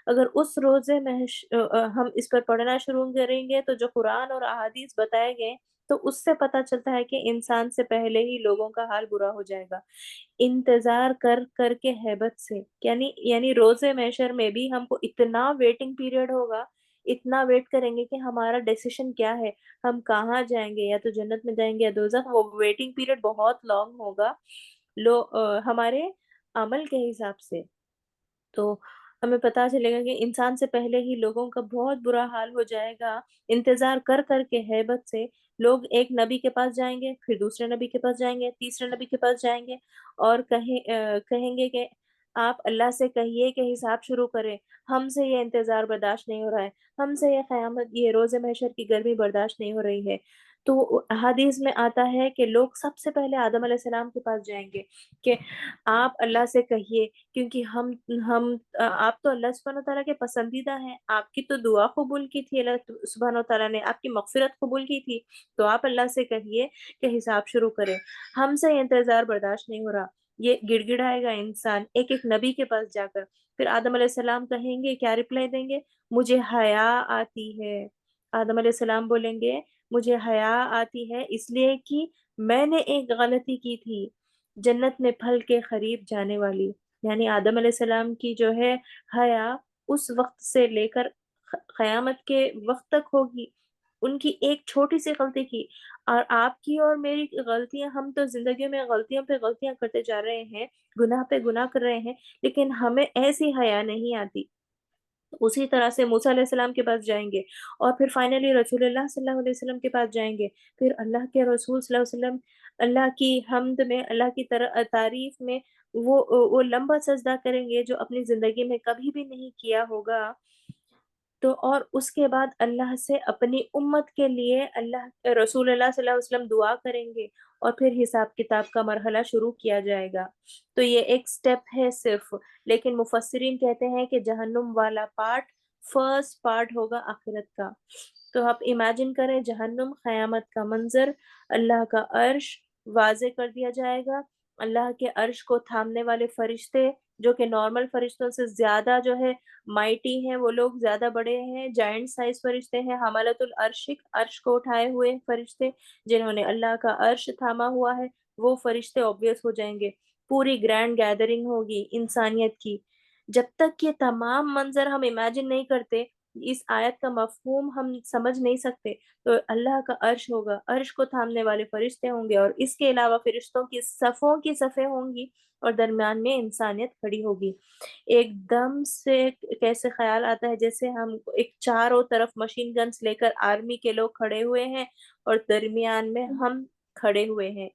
اگر اس ہم اس پر پڑھنا شروع کریں گے، تو جو قرآن اور احادیث بتائے گئے، تو اس سے پتہ چلتا ہے کہ انسان سے پہلے ہی لوگوں کا حال برا ہو جائے گا۔ انتظار کر کر کے ہیبت سے، یعنی روز محشر میں بھی ہم کو اتنا ویٹنگ پیریڈ ہوگا، اتنا ویٹ کریں گے کہ ہمارا ڈیسیشن کیا ہے، ہم کہاں جائیں گے، یا تو جنت میں جائیں گے یا دوزخ۔ وہ ویٹنگ پیریڈ بہت لانگ ہوگا ہمارے عمل کے حساب سے۔ تو ہمیں پتا چلے گا کہ انسان سے پہلے ہی لوگوں کا بہت برا حال ہو جائے گا۔ انتظار کر کر کے ہیبت سے لوگ ایک نبی کے پاس جائیں گے، پھر دوسرے نبی کے پاس جائیں گے، تیسرے نبی کے پاس جائیں گے، اور کہیں گے کہ آپ اللہ سے کہیے کہ حساب شروع کریں، ہم سے یہ انتظار برداشت نہیں ہو رہا ہے، ہم سے یہ قیامت، یہ روز محشر کی گرمی برداشت نہیں ہو رہی ہے۔ تو حدیث میں آتا ہے کہ لوگ سب سے پہلے آدم علیہ السلام کے پاس جائیں گے کہ آپ اللہ سے کہیے، کیونکہ آپ تو اللہ سبحانہ تعالیٰ کے پسندیدہ ہیں، آپ کی تو دعا قبول کی تھی، اللہ سبحانہ تعالیٰ نے آپ کی مغفرت قبول کی تھی، تو آپ اللہ سے کہیے کہ حساب شروع کریں، ہم سے یہ انتظار برداشت نہیں ہو رہا۔ یہ گڑ گڑائے گا انسان ایک ایک نبی کے پاس جا کر، پھر آدم علیہ السلام کہیں گے، کیا رپلائی دیں گے؟ مجھے حیا آتی ہے۔ آدم علیہ السلام بولیں گے مجھے حیا آتی ہے اس لیے کہ میں نے ایک غلطی کی تھی، جنت میں پھل کے قریب جانے والی، یعنی آدم علیہ السلام کی جو ہے حیا اس وقت سے لے کر قیامت کے وقت تک ہوگی۔ ان کی ایک چھوٹی سی غلطی کی، اور آپ کی اور میری غلطیاں، ہم تو زندگی میں غلطیوں پہ غلطیاں کرتے جا رہے ہیں، گناہ پہ گناہ کر رہے ہیں، لیکن ہمیں ایسی حیا نہیں آتی۔ اسی طرح سے موسیٰ علیہ السلام کے پاس جائیں گے، اور پھر فائنلی رسول اللہ صلی اللہ علیہ وسلم کے پاس جائیں گے، پھر اللہ کے رسول صلی اللہ علیہ وسلم اللہ کی حمد میں، اللہ کی تعریف میں وہ لمبا سجدہ کریں گے جو اپنی زندگی میں کبھی بھی نہیں کیا ہوگا۔ تو اور اس کے بعد اللہ سے اپنی امت کے لیے اللہ رسول اللہ صلی اللہ علیہ وسلم دعا کریں گے، اور پھر حساب کتاب کا مرحلہ شروع کیا جائے گا۔ تو یہ ایک سٹیپ ہے صرف، لیکن مفسرین کہتے ہیں کہ جہنم والا پارٹ فرسٹ پارٹ ہوگا آخرت کا۔ تو آپ امیجن کریں جہنم، قیامت کا منظر، اللہ کا عرش واضح کر دیا جائے گا، اللہ کے عرش کو تھامنے والے فرشتے جو کہ نارمل فرشتوں سے زیادہ جو ہے مائٹی ہیں، وہ لوگ زیادہ بڑے ہیں، جائنٹ سائز فرشتے ہیں، حملۃ العرش، عرش کو اٹھائے ہوئے فرشتے جنہوں نے اللہ کا عرش تھاما ہوا ہے، وہ فرشتے obvious ہو جائیں گے۔ پوری گرینڈ گیدرنگ ہوگی انسانیت کی۔ جب تک یہ تمام منظر ہم امیجن نہیں کرتے، اس آیت کا مفہوم ہم سمجھ نہیں سکتے، تو اللہ کا عرش ہوگا، عرش کو تھامنے والے فرشتے ہوں گے، اور اس کے علاوہ فرشتوں کی صفوں کی صفیں ہوں گی، اور درمیان میں انسانیت کھڑی ہوگی۔ ایک دم سے کیسے خیال آتا ہے جیسے ہم ایک چاروں طرف مشین گنز لے کر آرمی کے لوگ کھڑے ہوئے ہیں، اور درمیان میں ہم کھڑے ہوئے ہیں،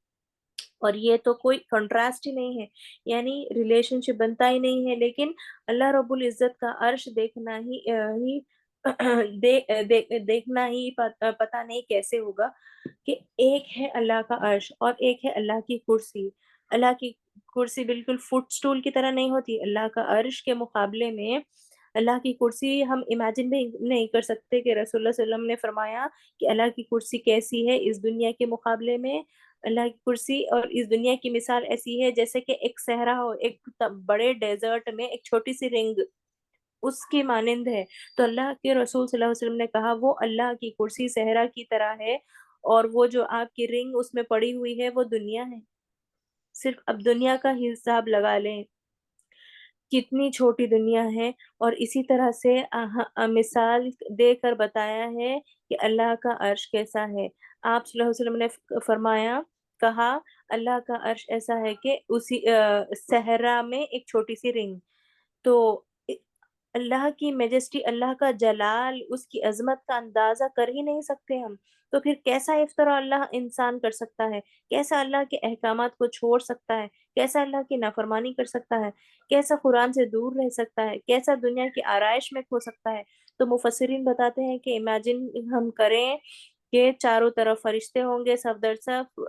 اور یہ تو کوئی کنٹراسٹ ہی نہیں ہے، یعنی ریلیشن شپ بنتا ہی نہیں ہے۔ لیکن اللہ رب العزت کا عرش دیکھنا دیکھنا ہی پتہ نہیں کیسے ہوگا، کہ ایک ہے اللہ کا عرش اور ایک ہے اللہ کی کرسی۔ اللہ کی کرسی بالکل فٹ سٹول کی طرح نہیں ہوتی، اللہ کا عرش کے مقابلے میں اللہ کی کرسی ہم امیجن بھی نہیں کر سکتے، کہ رسول اللہ صلی اللہ علیہ وسلم نے فرمایا کہ اللہ کی کرسی کیسی ہے اس دنیا کے مقابلے میں۔ اللہ کی کرسی اور اس دنیا کی مثال ایسی ہے جیسے کہ ایک صحرا ہو، ایک بڑے ڈیزرٹ میں ایک چھوٹی سی رنگ، اس کی مانند ہے۔ تو اللہ کے رسول صلی اللہ علیہ وسلم نے کہا وہ اللہ کی کرسی صحرا کی طرح ہے، اور وہ جو آپ کی رنگ اس میں پڑی ہوئی ہے وہ دنیا ہے۔ صرف اب دنیا کا حساب لگا لیں، کتنی چھوٹی دنیا ہے، اور اسی طرح سے مثال دے کر بتایا ہے کہ اللہ کا عرش کیسا ہے۔ آپ صلی اللہ علیہ وسلم نے فرمایا، کہا اللہ کا عرش ایسا ہے کہ اسی صحرا میں ایک چھوٹی سی رنگ۔ تو اللہ کی میجسٹی، اللہ کا جلال، اس کی عظمت کا اندازہ کر ہی نہیں سکتے ہم۔ تو پھر کیسا افطرا اللہ انسان کر سکتا ہے؟ کیسا اللہ کے احکامات کو چھوڑ سکتا ہے؟ کیسا اللہ کی نافرمانی کر سکتا ہے؟ کیسا قرآن سے دور رہ سکتا ہے؟ کیسا دنیا کی آرائش میں کھو سکتا ہے؟ تو مفسرین بتاتے ہیں کہ امیجن ہم کریں کہ چاروں طرف فرشتے ہوں گے صف در صف،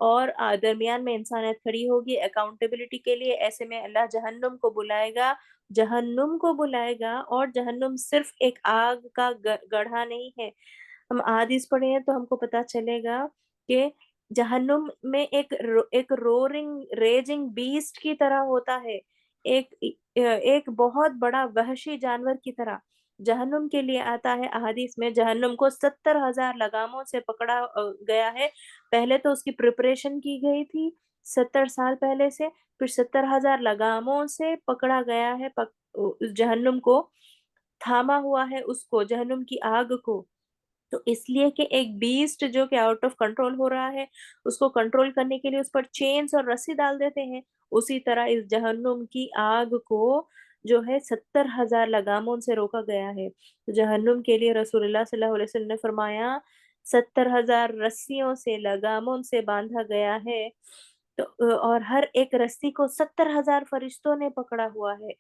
اور درمیان میں انسانیت کھڑی ہوگی اکاؤنٹیبلٹی کے لیے۔ ایسے میں اللہ جہنم کو بلائے گا، جہنم کو بلائے گا، اور جہنم صرف ایک آگ کا گڑھا نہیں ہے۔ ہم احادیث پڑھے ہیں تو ہم کو پتا چلے گا کہ جہنم میں ایک رورنگ ریجنگ بیسٹ کی طرح ہوتا ہے، ایک بہت بڑا وحشی جانور کی طرح جہنم کے لیے آتا ہے۔ احادیث میں جہنم کو 70,000 لگاموں سے پکڑا گیا ہے۔ پہلے تو اس کی پریپریشن کی گئی تھی 70 سال پہلے سے، پھر 70,000 لگاموں سے پکڑا گیا ہے، جہنم کو تھاما ہوا ہے، اس کو جہنم کی آگ کو۔ تو اس لیے کہ ایک بیسٹ جو کہ آؤٹ آف کنٹرول ہو رہا ہے، اس کو کنٹرول کرنے کے لیے اس پر چینز اور رسی ڈال دیتے ہیں، اسی طرح اس جہنم کی آگ کو جو ہے 70,000 لگاموں سے روکا گیا ہے۔ تو جہنم کے لیے رسول اللہ صلی اللہ علیہ وسلم نے فرمایا 70,000 رسیوں سے، لگاموں سے باندھا گیا ہے، تو اور ہر ایک رسی کو 70,000 فرشتوں نے پکڑا ہوا ہے۔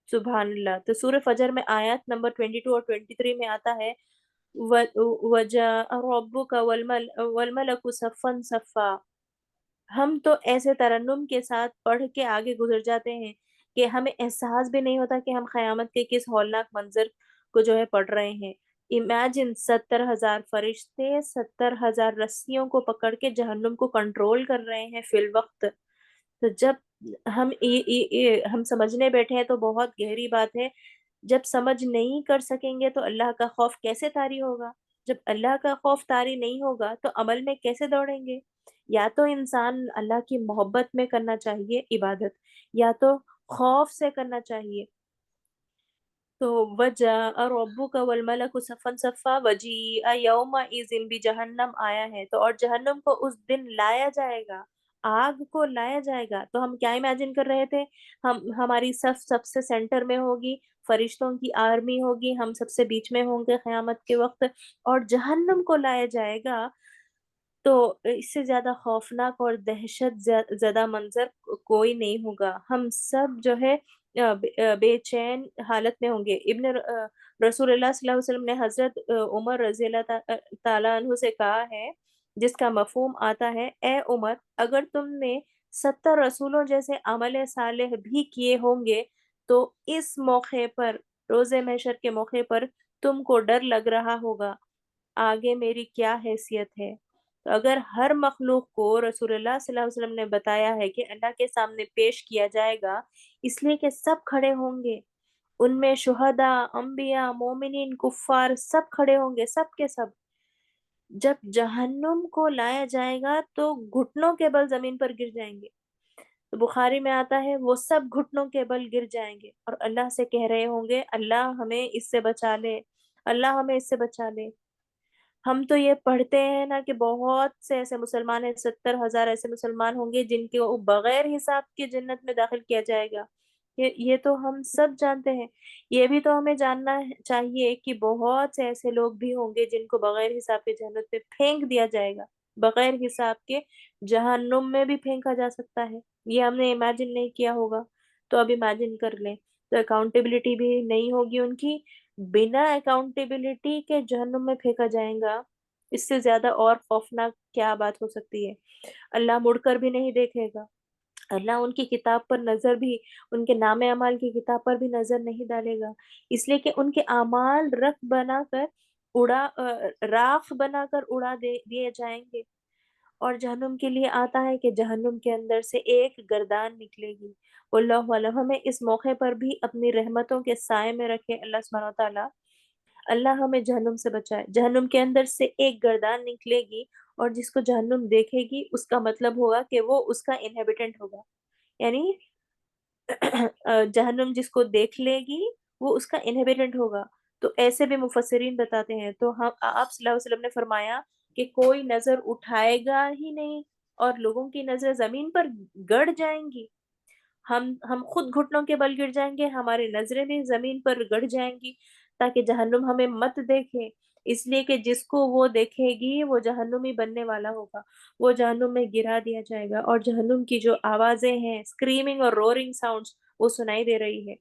سبحان اللہ۔ تو سورہ فجر میں آیات نمبر 22 اور 23 میں آتا ہے، وَجَاءَ رَبُّكَ وَالْمَلَكُ صَفًّا صَفًّا۔ ہم تو ایسے ترنم کے ساتھ پڑھ کے آگے گزر جاتے ہیں کہ ہمیں احساس بھی نہیں ہوتا کہ ہم قیامت کے کس ہولناک منظر کو جو ہے پڑھ رہے ہیں۔ امیجن 70,000 فرشتے 70,000 رسیوں کو پکڑ کے جہنم کو کنٹرول کر رہے ہیں فی الوقت۔ تو جب ہم سمجھنے بیٹھے ہیں تو بہت گہری بات ہے، جب سمجھ نہیں کر سکیں گے تو اللہ کا خوف کیسے طاری ہوگا؟ جب اللہ کا خوف طاری نہیں ہوگا تو عمل میں کیسے دوڑیں گے؟ یا تو انسان اللہ کی محبت میں کرنا چاہیے عبادت، یا تو خوف سے کرنا چاہیے۔ تو وجاء ربک والملک صفا صفا وجیء یومئذ بجہنم آیا ہے، تو اور جہنم کو اس دن لایا جائے گا، آگ کو لایا جائے گا. تو ہم کیا امیجن کر رہے تھے؟ ہماری صف سب سے سینٹر میں ہوگی، فرشتوں کی آرمی ہوگی، ہم سب سے بیچ میں ہوں گے قیامت کے وقت، اور جہنم کو لایا جائے گا. تو اس سے زیادہ خوفناک اور دہشت زدہ منظر کوئی نہیں ہوگا. ہم سب جو ہے بے چین حالت میں ہوں گے. رسول اللہ صلی اللہ علیہ وسلم نے حضرت عمر رضی اللہ تعالیٰ عنہ سے کہا ہے، جس کا مفہوم آتا ہے: اے عمر، اگر تم نے 70 رسولوں جیسے عمل صالح بھی کیے ہوں گے تو اس موقع پر، روز محشر کے موقع پر، تم کو ڈر لگ رہا ہوگا آگے میری کیا حیثیت ہے. تو اگر ہر مخلوق کو رسول اللہ صلی اللہ علیہ وسلم نے بتایا ہے کہ اللہ کے سامنے پیش کیا جائے گا، اس لیے کہ سب کھڑے ہوں گے، ان میں شہداء، انبیاء، مومنین، کفار سب کھڑے ہوں گے، سب کے سب. جب جہنم کو لایا جائے گا تو گھٹنوں کے بل زمین پر گر جائیں گے. تو بخاری میں آتا ہے وہ سب گھٹنوں کے بل گر جائیں گے اور اللہ سے کہہ رہے ہوں گے: اللہ ہمیں اس سے بچا لے، اللہ ہمیں اس سے بچا لے. ہم تو یہ پڑھتے ہیں نا کہ بہت سے ایسے مسلمان ہیں، 70,000 ایسے مسلمان ہوں گے جن کو بغیر حساب کے جنت میں داخل کیا جائے گا. یہ تو ہم سب جانتے ہیں. یہ بھی تو ہمیں جاننا چاہیے کہ بہت سے ایسے لوگ بھی ہوں گے جن کو بغیر حساب کے جنت میں پھینک دیا جائے گا، بغیر حساب کے جہنم میں بھی پھینکا جا سکتا ہے. یہ ہم نے امیجن نہیں کیا ہوگا، تو اب امیجن کر لیں. تو اکاؤنٹیبلٹی بھی نہیں ہوگی ان کی، بنا اکاؤنٹیبلٹی کے جہنم میں پھینکا جائے گا. اس سے زیادہ اور خوفناک کیا بات ہو سکتی ہے؟ اللہ مڑ کر بھی نہیں دیکھے گا، اللہ ان کی کتاب پر نظر بھی، ان کے نام اعمال کی کتاب پر بھی نظر نہیں ڈالے گا، اس لیے کہ ان کے اعمال رخ بنا کر راکھ بنا کر اڑا دیے جائیں گے. اور جہنم کے لیے آتا ہے کہ جہنم کے اندر سے ایک گردان نکلے گی. اللہ علیہ ہمیں اس موقع پر بھی اپنی رحمتوں کے سائے میں رکھے اللہ سبحانہ وتعالی. اللہ ہمیں جہنم سے بچائے. جہنم کے اندر سے ایک گردان نکلے گی، اور جس کو جہنم دیکھے گی اس کا مطلب ہوگا کہ وہ اس کا انہیبیٹنٹ ہوگا. یعنی جہنم جس کو دیکھ لے گی وہ اس کا انہیبیٹنٹ ہوگا. تو ایسے بھی مفسرین بتاتے ہیں. تو آپ صلی اللہ علیہ وسلم نے فرمایا کہ کوئی نظر اٹھائے گا ہی نہیں، اور لوگوں کی نظر زمین پر گڑ جائیں گی. ہم خود گھٹنوں کے بل گر جائیں گے، ہماری نظریں بھی زمین پر گڑ جائیں گی تاکہ جہنم ہمیں مت دیکھے. اس لیے کہ جس کو وہ دیکھے گی وہ جہنمی بننے والا ہوگا، وہ جہنم میں گرا دیا جائے گا. اور جہنم کی جو آوازیں ہیں، اسکریمنگ اور رورنگ ساؤنڈز، وہ سنائی دے رہی ہے.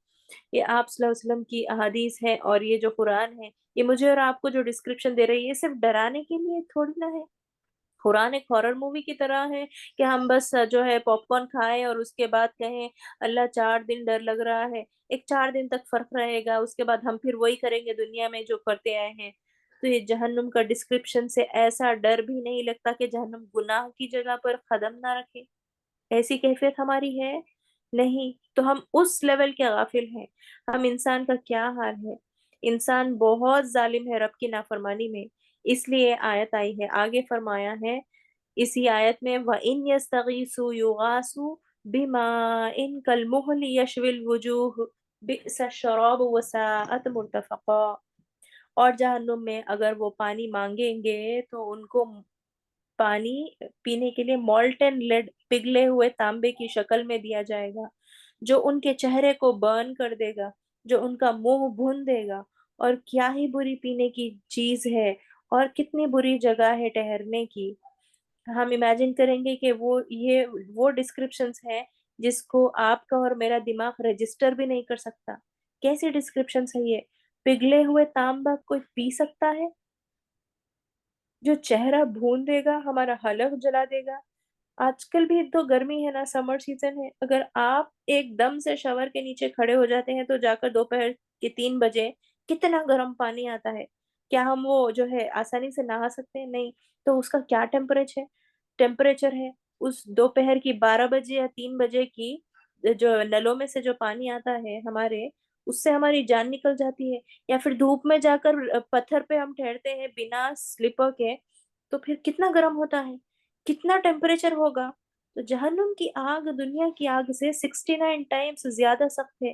یہ آپ صلی اللہ علیہ وسلم کی احادیث ہے، اور یہ جو قرآن ہے، یہ مجھے اور آپ کو جو ڈسکرپشن دے رہی ہے صرف ڈرانے کے لیے تھوڑی نہ ہے. قرآن ایک ہارر مووی کی طرح ہے کہ ہم بس جو ہے پاپ کارن کھائیں اور اس کے بعد کہیں اللہ 4 دن ڈر لگ رہا ہے. ایک 4 دن تک فرق رہے گا، اس کے بعد ہم پھر وہی کریں گے دنیا میں جو کرتے آئے ہیں. تو یہ جہنم کا ڈسکرپشن سے ایسا ڈر بھی نہیں لگتا کہ جہنم گناہ کی جگہ پر قدم نہ رکھے. ایسی کیفیت ہماری ہے نہیں. تو ہم اس لیول کے غافل ہیں. ہم انسان کا کیا حال ہے؟ انسان بہت ظالم ہے رب کی نافرمانی میں. اس لیے آیت آئی ہے. آگے فرمایا ہے اسی آیت میں: وَإِن يَسْتَغِيثُوا يُغَاثُوا بِمَاءٍ كَالْمُهْلِ يَشْوِي الْوُجُوهَ بِئْسَ الشَّرَابُ وَسَاءَتْ مُرْتَفَقًا. اور جہنم میں اگر وہ پانی مانگیں گے تو ان کو پانی پینے کے لیے مالٹن لیڈ، پگھلے ہوئے تانبے کی شکل میں دیا جائے گا، جو ان کے چہرے کو برن کر دے گا، جو ان کا منہ بھون دے گا. اور کیا ہی بری پینے کی چیز ہے، اور کتنی بری جگہ ہے ٹھہرنے کی. ہم امیجن کریں گے کہ وہ ڈسکرپشنز ہیں جس کو آپ کا اور میرا دماغ رجسٹر بھی نہیں کر سکتا. کیسی ڈسکرپشنز ہے یہ؟ پگھلے ہوئے تانبا کوئی پی سکتا ہے جو چہرہ بھون دے گا، ہمارا حلق جلا دے گا؟ آج کل بھی تو گرمی ہے نا، سمر سیزن ہے، اگر آپ ایک دم سے شاور کے نیچے کھڑے ہو جاتے ہیں تو جا کر دوپہر کے 3 بجے کتنا گرم پانی آتا ہے. کیا ہم وہ جو ہے آسانی سے نہا سکتے ہیں؟ نہیں. تو اس کا کیا ٹیمپریچر ہے اس دوپہر کی 12 بجے یا 3 بجے کی جو نلوں میں سے جو پانی آتا ہے ہمارے، اس سے ہماری جان نکل جاتی ہے. یا پھر دھوپ میں جا کر پتھر پہ ہم ٹھہرتے ہیں بنا سلیپر کے، تو پھر کتنا گرم ہوتا ہے، کتنا ٹیمپریچر ہوگا. تو جہنم کی آگ دنیا کی آگ سے 69 ٹائمز زیادہ سخت ہے.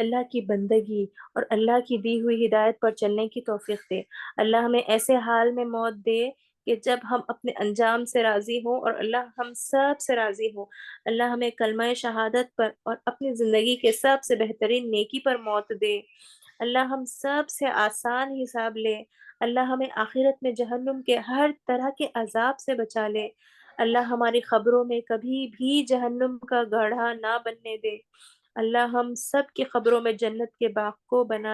اللہ کی بندگی اور اللہ کی دی ہوئی ہدایت پر چلنے کی توفیق دے۔ اللہ ہمیں ایسے حال میں موت دے کہ جب ہم اپنے انجام سے راضی ہوں اور اللہ ہم سب سے راضی ہو۔ اللہ ہمیں کلمہ شہادت پر اور اپنی زندگی کے سب سے بہترین نیکی پر موت دے۔ اللہ ہم سب سے آسان حساب لے۔ اللہ ہمیں آخرت میں جہنم کے ہر طرح کے عذاب سے بچا لے۔ اللہ ہماری خبروں میں کبھی بھی جہنم کا گڑھا نہ بننے دے۔ اللہ ہم سب کی خبروں میں جنت کے باغ کو بنا